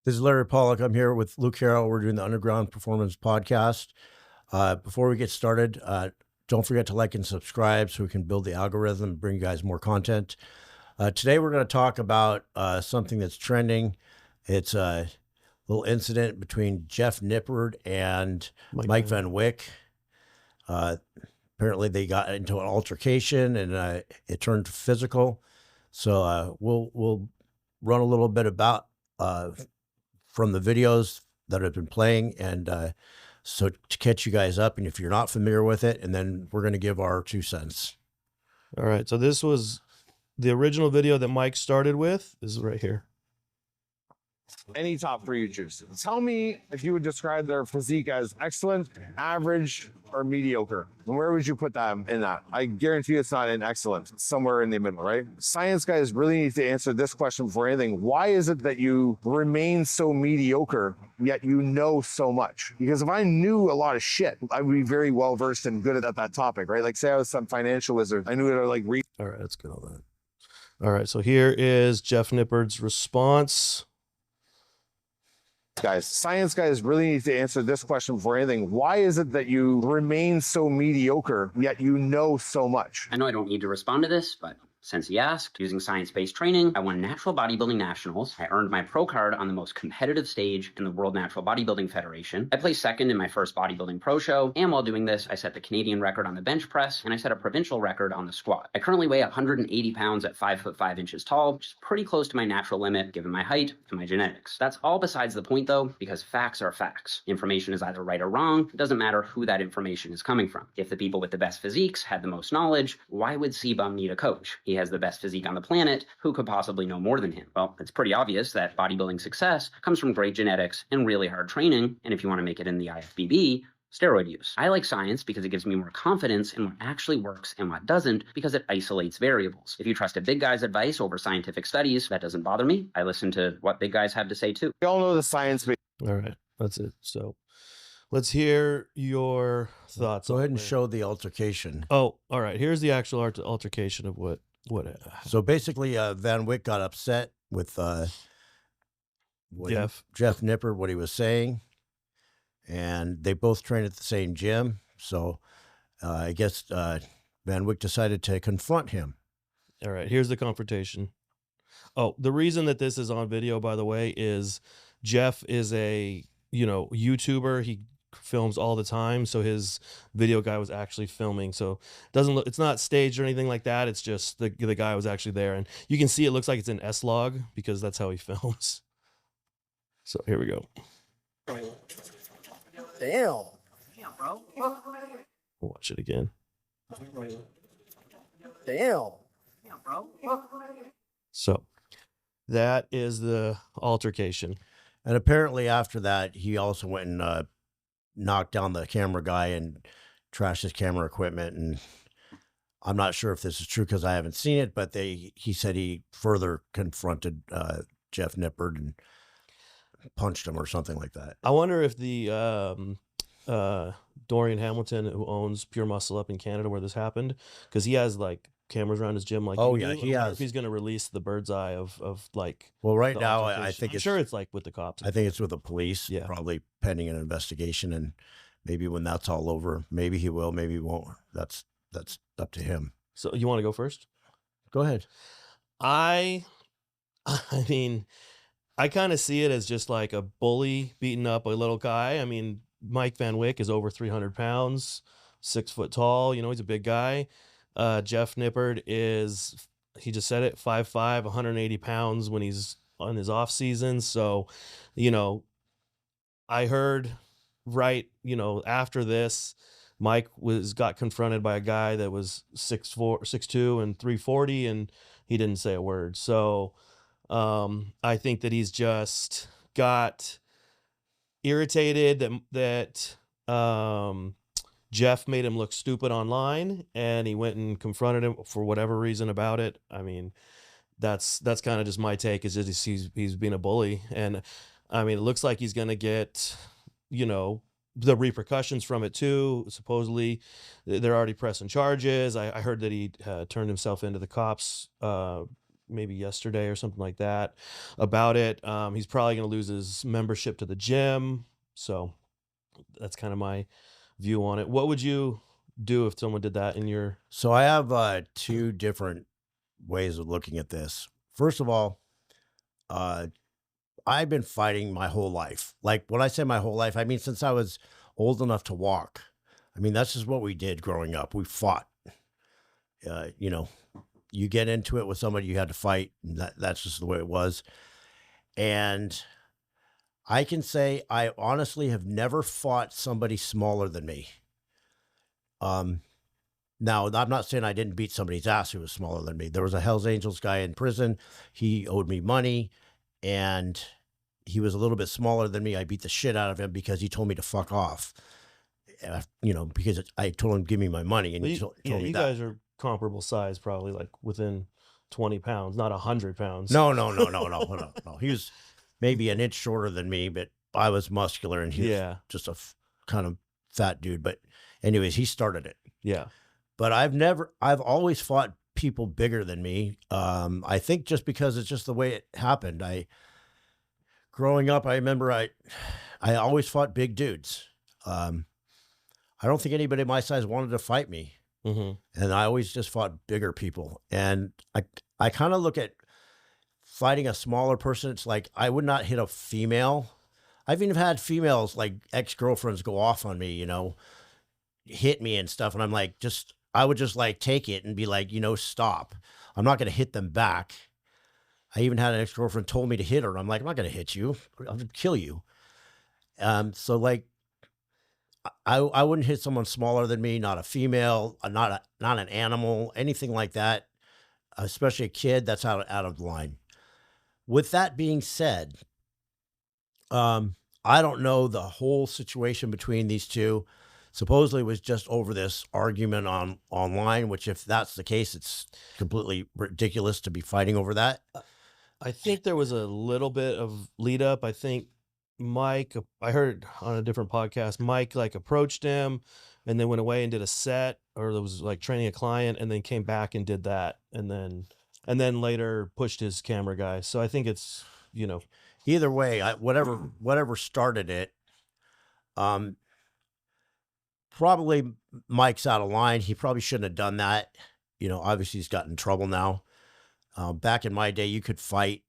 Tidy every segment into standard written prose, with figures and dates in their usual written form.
This is Larry Pollock. I'm here with Luke Harrell. We're doing the Underground Performance Podcast. Before we get started, don't forget to like and subscribe so we can build the algorithm and bring you guys more content. Today we're going to talk about something that's trending. It's a little incident between Jeff Nippard and Mike Van Wyck. Apparently they got into an altercation and it turned physical. So we'll run a little bit about from the videos that have been playing, and so to catch you guys up, and if you're not familiar with it, and then we're going to give our 2 cents. All right, so this was the original video that Mike started with. This is right here. Any top 3 you choose. Tell me if you would describe their physique as excellent, average, or mediocre. And where would you put them in that? I guarantee it's not in excellent. It's somewhere in the middle, right? Science guys really need to answer this question before anything. Why is it that you remain so mediocre, yet you know so much? Because if I knew a lot of shit, I would be very well versed and good at that topic, right? Like say I was some financial wizard. I knew how to like read. All right, let's get all that. All right, so here is Jeff Nippard's response. Guys, science guys really need to answer this question before anything. Why is it that you remain so mediocre, yet you know so much? I know I don't need to respond to this, but since he asked, using science-based training, I won Natural Bodybuilding Nationals. I earned my pro card on the most competitive stage in the World Natural Bodybuilding Federation. I placed second in my first bodybuilding pro show, and while doing this, I set the Canadian record on the bench press, and I set a provincial record on the squat. I currently weigh 180 pounds at 5'5" tall, which is pretty close to my natural limit given my height and my genetics. That's all besides the point though, because facts are facts. Information is either right or wrong. It doesn't matter who that information is coming from. If the people with the best physiques had the most knowledge, why would C-Bum need a coach? He has the best physique on the planet. Who could possibly know more than him? Well, it's pretty obvious that bodybuilding success comes from great genetics and really hard training. And if you want to make it in the IFBB, steroid use. I like science because it gives me more confidence in what actually works and what doesn't, because it isolates variables. If you trust a big guy's advice over scientific studies, that doesn't bother me. I listen to what big guys have to say too. We all know the science. All right, that's it. So let's hear your thoughts. Go ahead and show the altercation. Oh, all right. Here's the actual altercation of what. So basically, Van Wyck got upset with Jeff Nippard, what he was saying, and they both train at the same gym. So I guess Van Wyck decided to confront him. All right, here's the confrontation. Oh, the reason that this is on video, by the way, is Jeff is a YouTuber. He films all the time, so his video guy was actually filming, so it doesn't look, it's not staged or anything like that. It's just the guy was actually there, and you can see it looks like it's an S-Log because that's how he films. So here we go. Damn, bro. Watch it again. Damn, bro. So that is the altercation, and apparently after that he also went and knocked down the camera guy and trashed his camera equipment. And I'm not sure if this is true because I haven't seen it, but he said he further confronted Jeff Nippard and punched him or something like that. I wonder if the Dorian Hamilton, who owns Pure Muscle up in Canada where this happened, because he has like cameras around his gym, like, oh yeah, he has. If he's going to release the bird's eye of like, well, right now I think I'm sure it's like with the cops. I think it's with the police, yeah, probably pending an investigation, and maybe when that's all over, maybe he will, maybe he won't. That's up to him. So you want to go first? Go ahead. I mean, I kind of see it as just like a bully beating up a little guy. I mean, Mike Van Wyck is over 300 pounds, 6 foot tall. He's a big guy. Jeff Nippard is, he just said it, 5'5", 180 pounds when he's on his off season. So, I heard after this, Mike got confronted by a guy that was 6'4", 6'2", and 340, and he didn't say a word. So I think that he's just got irritated that Jeff made him look stupid online, and he went and confronted him for whatever reason about it. I mean, that's kind of just my take, is just he's being a bully. And I mean, it looks like he's going to get, the repercussions from it too. Supposedly, they're already pressing charges. I heard that he turned himself into the cops maybe yesterday or something like that about it. He's probably going to lose his membership to the gym. So that's kind of my view on it. What would you do if someone did that in your? So I have two different ways of looking at this. First of all, uh, I've been fighting my whole life. Like when I say my whole life, I mean since I was old enough to walk. I mean that's just what we did growing up. We fought. You know, you get into it with somebody, you had to fight, and that's just the way it was. And I can say I honestly have never fought somebody smaller than me. Um, Now, I'm not saying I didn't beat somebody's ass who was smaller than me. There was a Hells Angels guy in prison. He owed me money, and he was a little bit smaller than me. I beat the shit out of him because he told me to fuck off. You know, because I told him give me my money, and Well, he you, told yeah, me you that. guys are comparable size, probably like within 20 pounds, not 100 pounds. No, no, no, no, no, no, no. He was maybe an inch shorter than me, but I was muscular, and he was Yeah, just a kind of fat dude. But anyways, he started it. yeah. But I've always fought people bigger than me. I think just because it's just the way it happened. Growing up, I remember I always fought big dudes. I don't think anybody my size wanted to fight me, Hmm. and I always just fought bigger people. And I kind of look at fighting a smaller person. It's like I would not hit a female. I've even had females like ex-girlfriends go off on me, you know, hit me and stuff, and I'm like, I would just like take it and be like, you know, stop. I'm not going to hit them back. I even had an ex-girlfriend told me to hit her. And I'm like, I'm not going to hit you. I'll just kill you. So like, I wouldn't hit someone smaller than me, not a female, not an animal, anything like that. Especially a kid. That's out of line. With that being said, I don't know the whole situation between these two. Supposedly it was just over this argument online, which if that's the case, it's completely ridiculous to be fighting over that. I think there was a little bit of lead up. I think Mike, I heard on a different podcast, Mike like approached him and then went away and did a set, or there was like training a client and then came back and did that. And then later pushed his camera guy. So I think it's, you know, Either way, whatever started it, um, probably Mike's out of line. He probably shouldn't have done that. You know, obviously he's got in trouble now. Back in my day, you could fight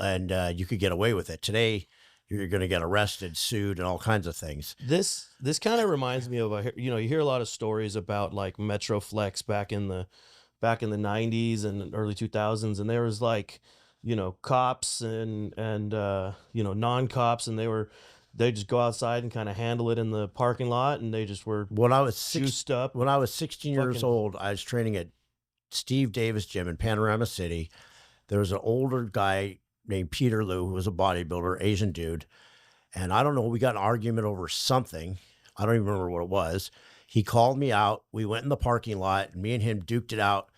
and you could get away with it. Today, you're going to get arrested, sued, and all kinds of things. this kind of reminds me of you know, you hear a lot of stories about like Metroflex back in the 90s and early 2000s, and there was like, you know, cops and you know, non-cops, and they just go outside and kind of handle it in the parking lot, and they just were When I was juiced up. when I was 16 years Fucking- old, I was training at Steve Davis Gym in Panorama City. There was an older guy named Peter Lou who was a bodybuilder, Asian dude. And I don't know, we got an argument over something. I don't even remember what it was. He called me out. We went in the parking lot, and me and him duked it out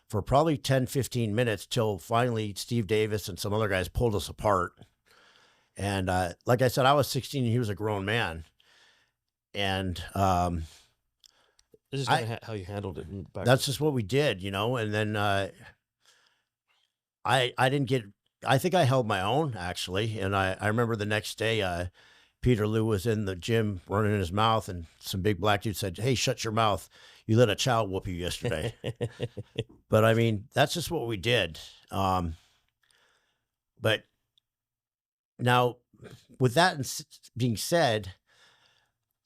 for probably 10, 15 minutes till finally Steve Davis and some other guys pulled us apart. And like I said, I was 16 and he was a grown man. And This is I- kind of how you handled it back. that's just what we did, you know. And then I didn't get. I think I held my own actually, and I remember the next day, Peter Lou was in the gym running his mouth, and some big black dude said, "Hey, shut your mouth! You let a child whoop you yesterday." But I mean, that's just what we did. But now, with that being said,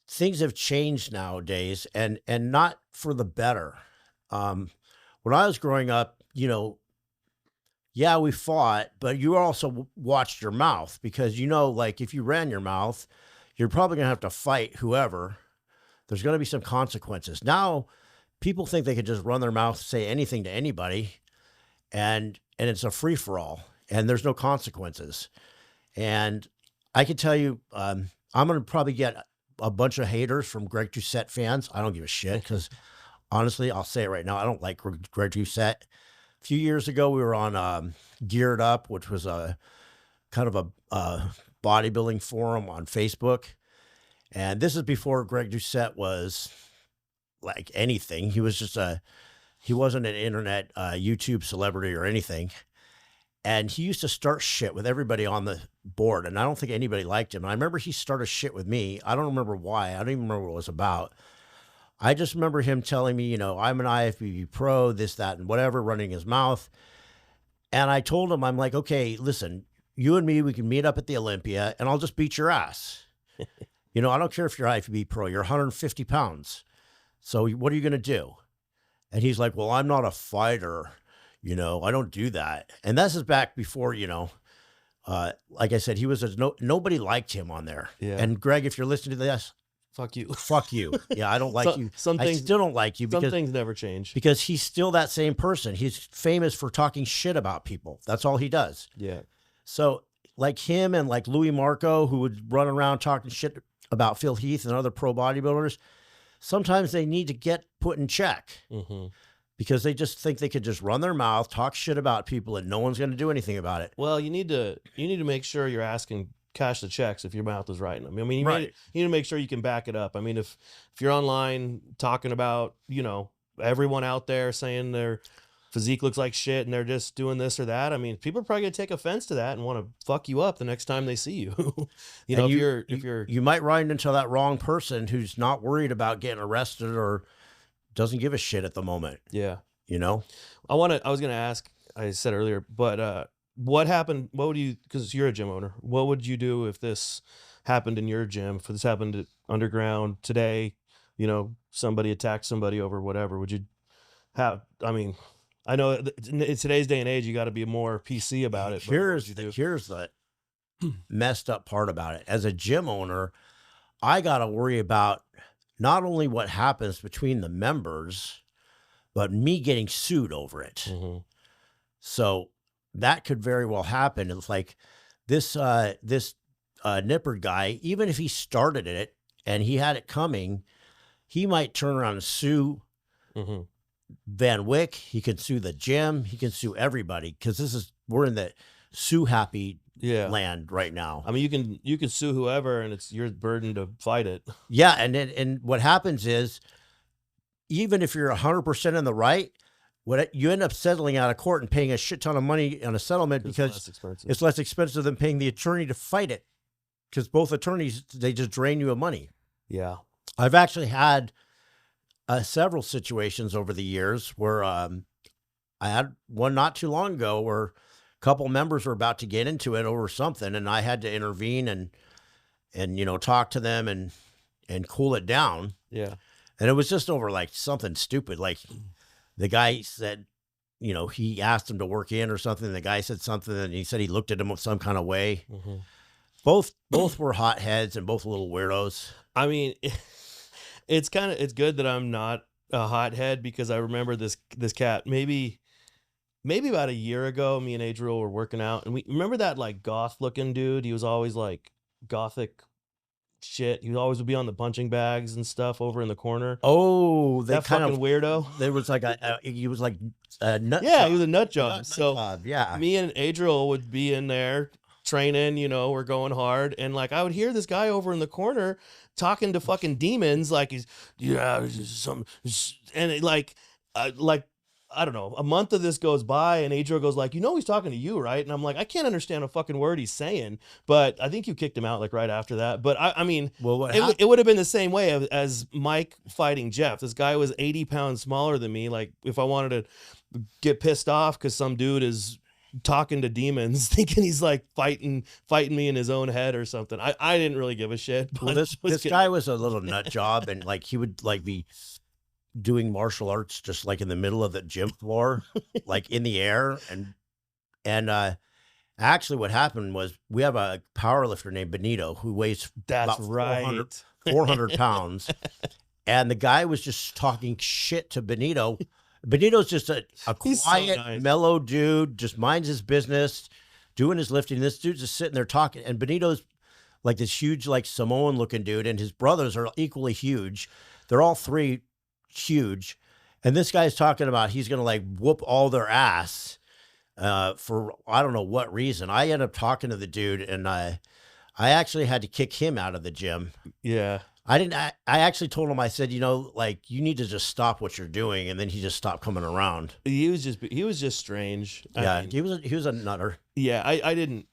things have changed nowadays, and not for the better. When I was growing up, you know, yeah, we fought, but you also watched your mouth because, you know, like if you ran your mouth, you're probably going to have to fight whoever. There's going to be some consequences. Now, people think they could just run their mouth, say anything to anybody, and it's a free for all, and there's no consequences. And I can tell you, I'm going to probably get a bunch of haters from Greg Doucette fans. I don't give a shit because honestly, I'll say it right now. I don't like Greg Doucette. A few years ago, we were on Geared Up, which was a kind of a bodybuilding forum on Facebook. And this is before Greg Doucette was like anything. He was just he wasn't an internet YouTube celebrity or anything. And he used to start shit with everybody on the board. And I don't think anybody liked him. And I remember he started shit with me. I don't remember why. I don't even remember what it was about. I just remember him telling me, I'm an IFBB pro, this, that, and whatever, running his mouth. And I told him, I'm like, okay, listen, you and me, we can meet up at the Olympia and I'll just beat your ass. I don't care if you're IFBB pro, you're 150 pounds. So what are you going to do? And he's like, well, I'm not a fighter. I don't do that. And this is back before, like I said, he was nobody liked him on there. Yeah. And Greg, if you're listening to this, Fuck you. fuck you. Yeah, I don't like you. Some I things still don't like you some because things never change. because he's still that same person. He's famous for talking shit about people. That's all he does. Yeah. So like him and like Louis Marco, who would run around talking shit about Phil Heath and other pro bodybuilders, sometimes they need to get put in check because they just think they could just run their mouth, talk shit about people, and no one's going to do anything about it. Well, you need to make sure you're asking cash the checks if your mouth is writing them. I mean, Right. you need to make sure you can back it up. I mean, if you're online talking about, everyone out there saying their physique looks like shit and they're just doing this or that, I mean, people are probably gonna take offense to that and want to fuck you up the next time they see you. And if you're you might run into that wrong person who's not worried about getting arrested or doesn't give a shit at the moment. yeah. I was gonna ask, I said earlier, but what happened? What would you? Because you're a gym owner. What would you do if this happened in your gym? If this happened at Underground today, somebody attacked somebody over whatever. Would you have? I mean, I know in today's day and age, you got to be more PC about it. But what would you do? Here's the messed up part about it. As a gym owner, I got to worry about not only what happens between the members, but me getting sued over it. Mhm. So that could very well happen. It's like this Nippard guy, even if he started it and he had it coming, he might turn around and sue Mhm. Van Wyck. He can sue the gym. He can sue everybody because we're in the sue happy Yeah. land right now. I mean, you can sue whoever, and it's your burden to fight it. Yeah, and what happens is, even if you're 100% in the right, you end up settling out of court and paying a shit ton of money on a settlement because less expensive. it's less expensive than paying the attorney to fight it. Because both attorneys, they just drain you of money. Yeah. I've actually had several situations over the years where I had one not too long ago where a couple members were about to get into it over something, and I had to intervene and talk to them and cool it down. Yeah. And it was just over like something stupid. Like the guy said, he asked him to work in or something. The guy said something and he said he looked at him some kind of way. Mhm. Both were hotheads and both little weirdos. I mean, it's good that I'm not a hothead because I remember this cat maybe about a year ago. Me and Adriel were working out, and we remember that like goth looking dude. He was always like gothic shit. He always would be on the punching bags and stuff over in the corner. Oh, they That kind fucking of weirdo. There was like he was like a nut. Yeah, job. he was a nut job. Nut So job, yeah. me and Adriel would be in there training, we're going hard, and like I would hear this guy over in the corner talking to fucking demons, like he's some, and it, like I don't know, a month of this goes by and Adriel goes like, he's talking to you, right? And I'm like, I can't understand a fucking word he's saying, but I think you kicked him out like right after that. But I mean, Well, it would have been the same way as Mike fighting Jeff. This guy was 80 pounds smaller than me. Like if I wanted to get pissed off because some dude is talking to demons thinking he's like fighting me in his own head or something, I didn't really give a shit. But Well, this guy was a little nut job, and like he would like be doing martial arts just like in the middle of the gym floor, like in the air, and actually what happened was we have a power lifter named Benito who weighs That's about right. 400 pounds, and the guy was just talking shit to Benito. Benito's just a He's so quiet, nice. mellow dude, just minds his business, doing his lifting. This dude's just sitting there talking, and Benito's like this huge, like Samoan looking dude, and his brothers are equally huge. They're all three huge, and this guy's talking about he's gonna like whoop all their ass for I don't know what reason. I end up talking to the dude, and I I actually had to kick him out of the gym. Yeah. I actually told him, I said, like, you need to just stop what you're doing. And then he just stopped coming around. He was just strange. Yeah. I mean, He was a nutter. yeah, I didn't.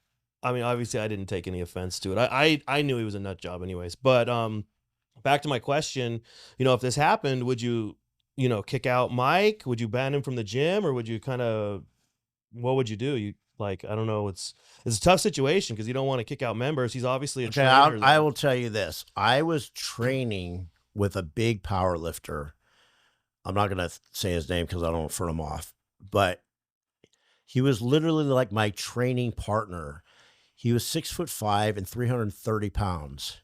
I mean, obviously, I didn't take any offense to it. I knew he was a nut job, anyways. But back to my question. If this happened, would you kick out Mike? Would you ban him from the gym, or would you what would you do? I don't know. It's a tough situation because you don't want to kick out members. He's obviously a Okay, trainer. I will tell you this. I was training with a big power lifter. I'm not going to say his name because I don't want to front him off. But he was literally like my training partner. He was 6'5" and 330 pounds.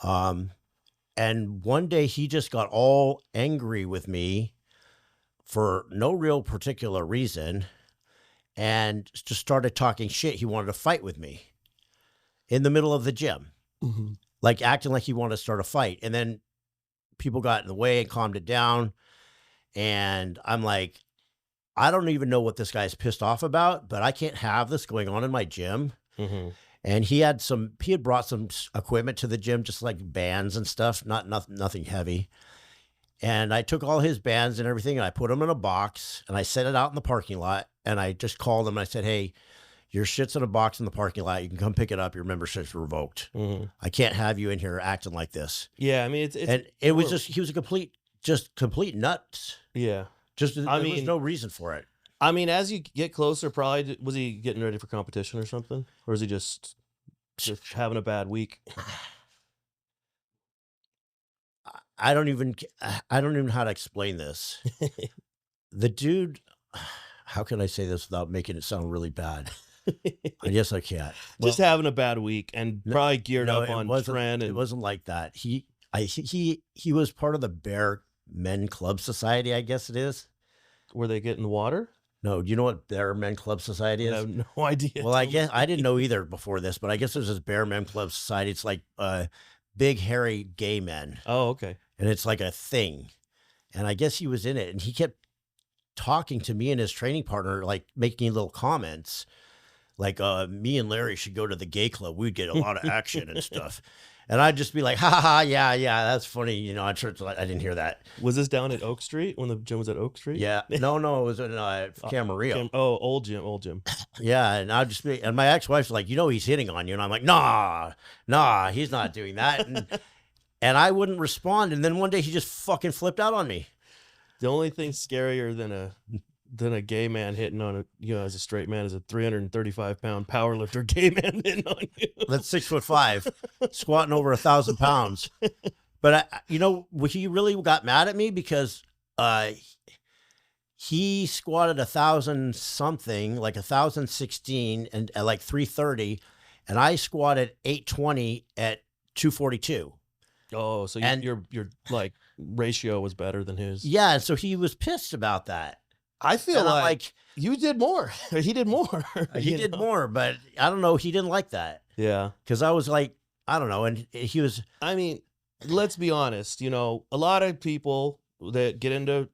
And one day he just got all angry with me for no real particular reason and just started talking shit. He wanted to fight with me in the middle of the gym, like acting like he wanted to start a fight. And then people got in the way and calmed it down. And I'm like, I don't even know what this guy's pissed off about, but I can't have this going on in my gym. And he had brought some equipment to the gym, just like bands and stuff, nothing heavy. And I took all his bands and everything, and I put them in a box, and I set it out in the parking lot. And I just called him, and I said, hey, your shit's in a box in the parking lot. You can come pick it up. Your membership's revoked. I can't have you in here acting like this. Yeah, I mean, it was just, he was a complete nuts. Yeah. There was no reason for it. I mean, as you get closer, probably, was he getting ready for competition or something? Or is he just having a bad week? I don't even know how to explain this. The dude, how can I say this without making it sound really bad? I guess I can't. Just having a bad week and probably geared up on trend. It wasn't like that. He was part of the Bear Men Club Society, I guess it is. Were they getting the water? No, do you know what Bear Men Club Society is? I have no idea. Well, I guess I didn't know either before this, but I guess there's this Bear Men Club Society. It's like big, hairy gay men. Oh, okay. And it's like a thing. And I guess he was in it. And he kept talking to me and his training partner, like making little comments. Like, me and Larry should go to the gay club. We'd get a lot of action and stuff. And I'd just be like, ha ha ha, yeah, that's funny. I didn't hear that. Was this down at Oak Street when the gym was at Oak Street? Yeah. No, it was in Camarillo. Old gym. Yeah. And I'd just be, and my ex-wife's like, he's hitting on you. And I'm like, nah, he's not doing that. And I wouldn't respond. And then one day he just fucking flipped out on me. The only thing scarier than a gay man hitting on as a straight man is a 335-pound powerlifter gay man hitting on you. That's 6'5", squatting over 1,000 pounds. But he really got mad at me because he squatted 1,000 something, like 1,016 and at like 330, and I squatted 820 at 242. Oh, so your like ratio was better than his. Yeah, and so he was pissed about that. I feel like you did more. He did more. He did more, but I don't know. He didn't like that. Yeah. Because I was like, I don't know. And he was. I mean, let's be honest. A lot of people that get into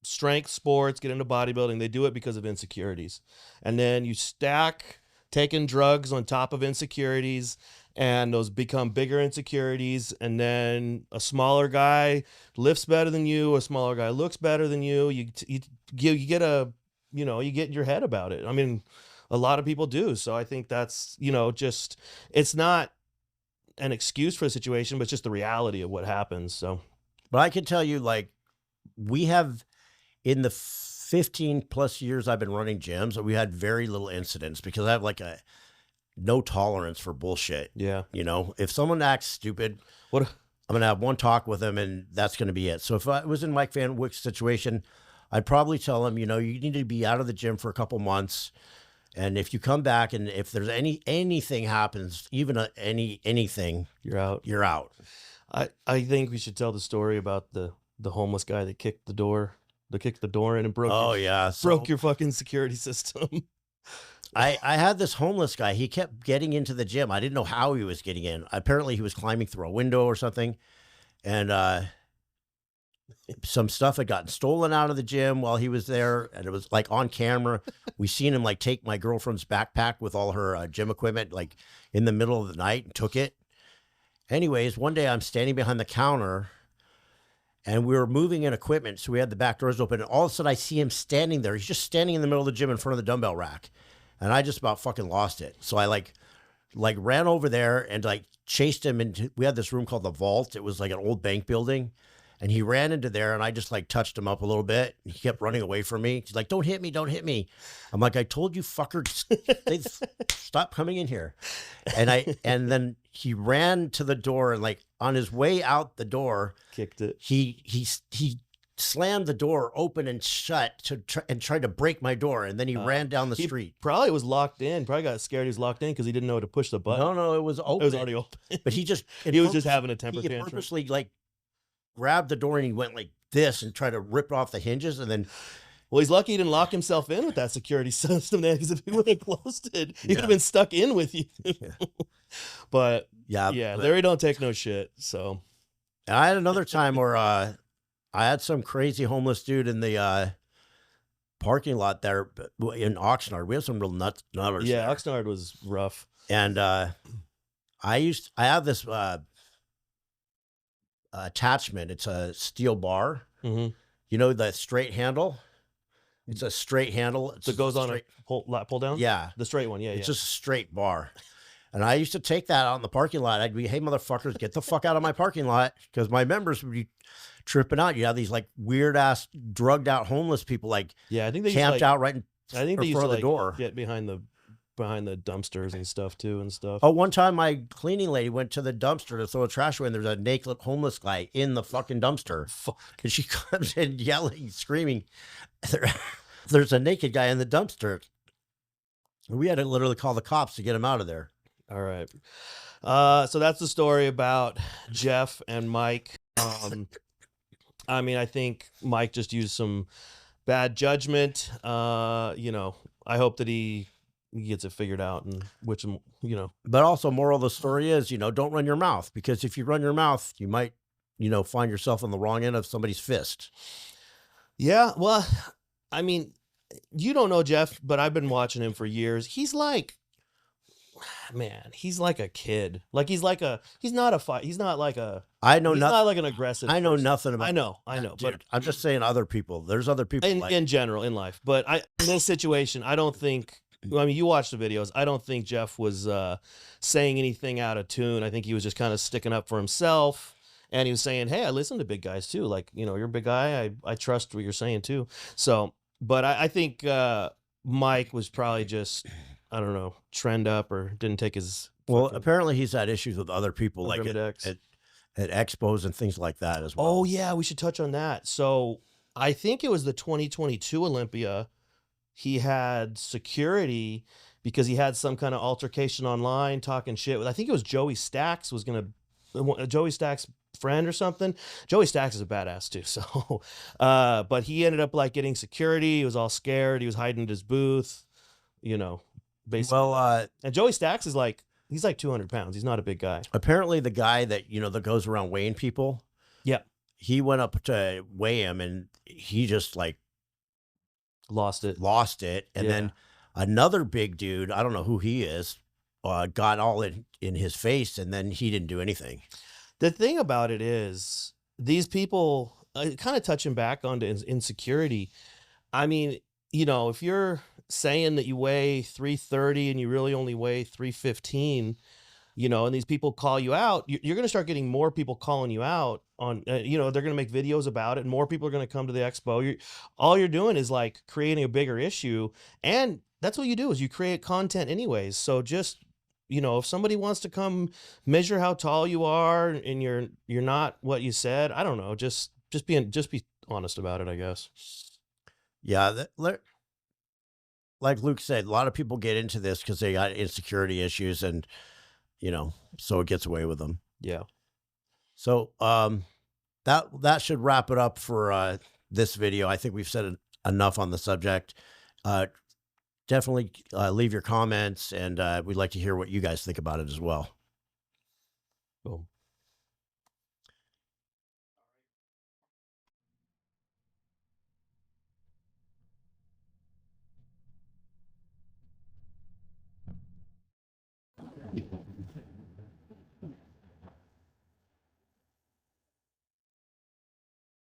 strength sports, get into bodybuilding, they do it because of insecurities. And then you stack taking drugs on top of insecurities, and those become bigger insecurities. And then a smaller guy lifts better than you, a smaller guy looks better than you. You get you get in your head about it. I mean, a lot of people do. So I think that's, just, it's not an excuse for the situation, but it's just the reality of what happens. So, but I can tell you, like, we have, in the 15 plus years I've been running gyms, we had very little incidents because I have like no tolerance for bullshit. Yeah. If someone acts stupid, I'm going to have one talk with them and that's going to be it. So if I was in Mike Van Wyck's situation, I'd probably tell him, you need to be out of the gym for a couple months. And if you come back and if there's anything happens, even anything, you're out. I think we should tell the story about the homeless guy that kicked the door in and broke. Oh yeah. Broke your fucking security system. I had this homeless guy. He kept getting into the gym. I didn't know how he was getting in. Apparently he was climbing through a window or something. And some stuff had gotten stolen out of the gym while he was there, and it was like on camera. We seen him like take my girlfriend's backpack with all her gym equipment like in the middle of the night and took it. Anyways, one day I'm standing behind the counter and we were moving in equipment, so we had the back doors open, and all of a sudden I see him standing there. He's just standing in the middle of the gym in front of the dumbbell rack, and I just about fucking lost it. So I like ran over there and like chased him into, we had this room called the Vault. It was like an old bank building. And he ran into there, and I just like touched him up a little bit. He kept running away from me. He's like, "Don't hit me, don't hit me." I'm like, "I told you, fucker, stop coming in here." And then he ran to the door, and like on his way out the door, Kicked it. he slammed the door open and shut and tried to break my door, and then he ran down the street. Probably was locked in. Probably got scared he was locked in because he didn't know how to push the button. No, it was open. It was already open. But he was just having a temper he tantrum. purposely like grabbed the door and he went like this and tried to rip off the hinges, and then Well, he's lucky he didn't lock himself in with that security system there, because if he would have closed it, he would have been stuck in with you. But yeah, Larry don't take no shit. So I had another time where I had some crazy homeless dude in the parking lot there in Oxnard. We have some real nutters. yeah, there. Oxnard was rough. And I have this attachment. It's a steel bar. Mm-hmm. You know, the straight handle. It's a straight handle. So it goes on a pull down. Yeah, The straight one. Yeah, it's just a straight bar. And I used to take that out in the parking lot. I'd be, "Hey, motherfuckers, get the fuck out of my parking lot," because my members would be tripping out. You have these like weird ass, drugged out homeless people like I think they camped used out right in I think they used front to of the door. get behind the dumpsters and stuff too and stuff. Oh, one time my cleaning lady went to the dumpster to throw a trash away, and there's a naked homeless guy in the fucking dumpster. Fuck. And she comes in yelling, screaming, "There's a naked guy in the dumpster." We had to literally call the cops to get him out of there. All right. So that's the story about Jeff and Mike. I mean, I think Mike just used some bad judgment. I hope that he gets it figured out, and But also, moral of the story is, don't run your mouth, because if you run your mouth, you might, find yourself on the wrong end of somebody's fist. Yeah, well, I mean, you don't know Jeff, but I've been watching him for years. He's like, man, he's like a kid. Like he's not a fight. He's not like a. I know he's nothing. not like an aggressive. I know person. nothing about. I know. Dude, But I'm just saying, other people. There's other people in general in life. But in this situation, I don't think. I mean, you watch the videos. I don't think Jeff was saying anything out of tune. I think he was just kind of sticking up for himself. And he was saying, "Hey, I listen to big guys too. Like, you're a big guy. I trust what you're saying too." So, but I think Mike was probably just, I don't know, trend up or didn't take his. Well, apparently he's had issues with other people, like X. at expos and things like that as well. Oh yeah, we should touch on that. So I think it was the 2022 Olympia. He had security because he had some kind of altercation online, talking shit with. I think it was Joey Stacks Joey Stacks' friend or something. Joey Stacks is a badass too. So, but he ended up like getting security. He was all scared. He was hiding in his booth. Basically. Well, and Joey Stacks is like. He's like 200 pounds. He's not a big guy. Apparently the guy that, that goes around weighing people. Yeah. He went up to weigh him, and he just like lost it. And then another big dude, I don't know who he is, got all in his face, and then he didn't do anything. The thing about it is these people kind of touching back onto insecurity. I mean, if you're saying that you weigh 330 and you really only weigh 315, and these people call you out, you're going to start getting more people calling you out on, they're going to make videos about it, and more people are going to come to the expo. All you're doing is like creating a bigger issue, and that's what you do is you create content anyways. So just, if somebody wants to come measure how tall you are and you're not what you said, I don't know, just be honest about it, I guess. Yeah. Like Luke said, a lot of people get into this because they got insecurity issues, and, so it gets away with them. Yeah. So that should wrap it up for this video. I think we've said enough on the subject. Definitely leave your comments, and we'd like to hear what you guys think about it as well. Boom.